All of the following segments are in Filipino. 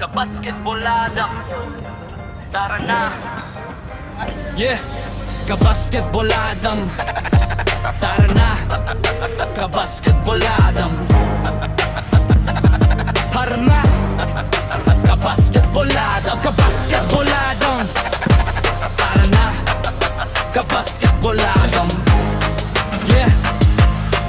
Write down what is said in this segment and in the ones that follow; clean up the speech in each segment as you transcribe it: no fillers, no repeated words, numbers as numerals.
Kabasketbolada, tara na. Yeah, kabasketboladam. Tara na, kabasketboladam. Tara na, kabasketboladam. Kabasketboladam. Tara na, kabasketboladam. Yeah,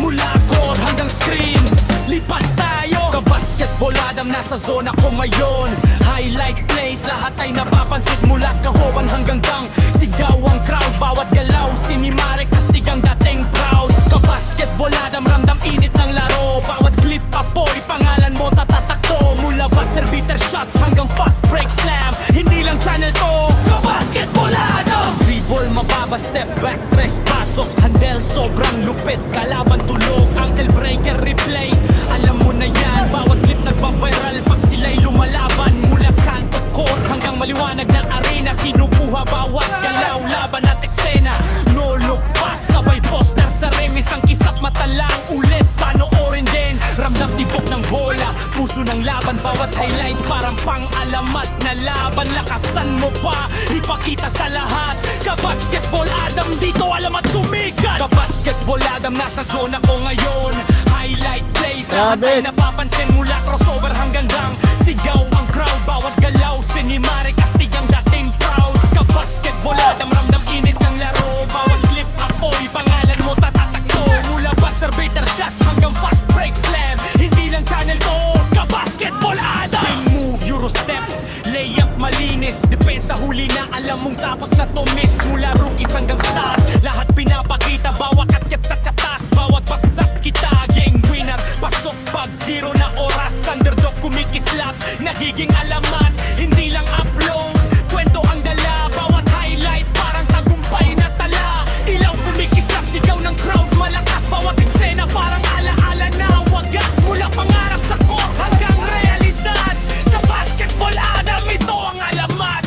mula court hanggang screen, lipat tayo. Kabasketboladam, nasa zona ko ngayon. Highlight plays, lahat ay napapansin. Mula kahowan hanggang gang, sigaw ang crowd. Bawat galaw, sinimare, kastig ang dating proud. Kabasketboladam, ramdam init ng laro. Bawat clip, apoy, pangalan mo tatatakto. Mula buzzer beater shots hanggang fast break slam, hindi lang channel to. Kabasketboladam. Dribble, mababa, step back, tres, pasok. Handle, sobrang lupit, kalaban tulog. Ankle breaker, replay, alam mo na yan. Bawat clip nagbabiral pag sila'y lumalaban. Mula kanto courts hanggang maliwanag ng arena, kinukuha bawat galaw, laban at eksena. No look pass, sabay poster sa remis. Ang kisap mata lang, ulit panoorin din. Ramdam tibok ng bola, puso ng laban. Bawat highlight parang pang-alamat na laban. Lakasan mo pa, ipakita sa lahat. Kabasketboladam, dito alam at sumikat. Kabasketboladam, nasa zona ko ngayon. Highlight plays, lahat ay napapansin. Mula crossover hanggang gang, sigaw ang crowd. Bawat galaw, sinimare, kastig ang dating proud. Kabasketboladam, ramdam init ng laro. Bawat clip, apoy, pangalan mo tatatakto. Mula buzzer beater shots hanggang fast break slam, hindi lang channel to. Kabasketboladam. Spin move, euro step, layup malinis. Depensa huli na, alam mong tapos na to miss. Mula rookies hanggang stars, lahat pinapakita. Bawat akyat sa tsatas, bawat bagsak kita. Gang winner, pasok pag zero na oras. Underdog kumikislap, nagiging alamat. Hindi lang upload, kwento ang dala. Bawat highlight parang tagumpay na tala. Ilaw kumikislap, sigaw ng crowd malakas. Bawat eksena parang alaala na wagas. Mula pangarap sa court hanggang realidad. Kabasketboladam, ito ang alamat.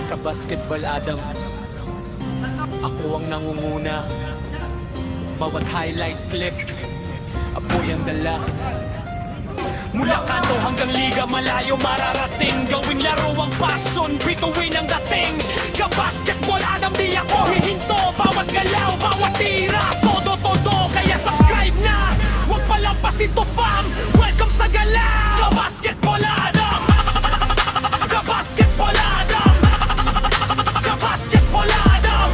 Kabasketboladam, ako ang nangunguna. Bawat highlight clip, apoy ang dala. Mula kanto hanggang liga, malayo mararating. Gawing laro ang passion, bituin ang dating. Kabasketboladam, di ako hihinto. Bawat galaw, bawat tira, todo-todo. Kaya subscribe na, huwag palampasin to fam. Welcome sa galaw. Kabasketboladam. Kabasketboladam. Kabasketboladam.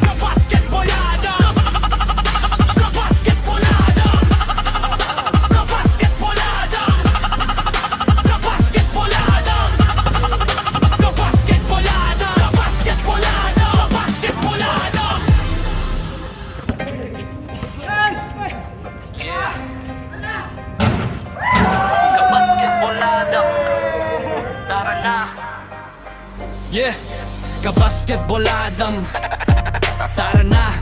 Kabasketboladam. Kabasketboladam. Kabasketboladam. Kabasketboladam. Kabasketboladam. Kabasketboladam. Kabasketboladam. Yeah. Kabasketbolada, tara na. Yeah, kabasketboladam. Tara na,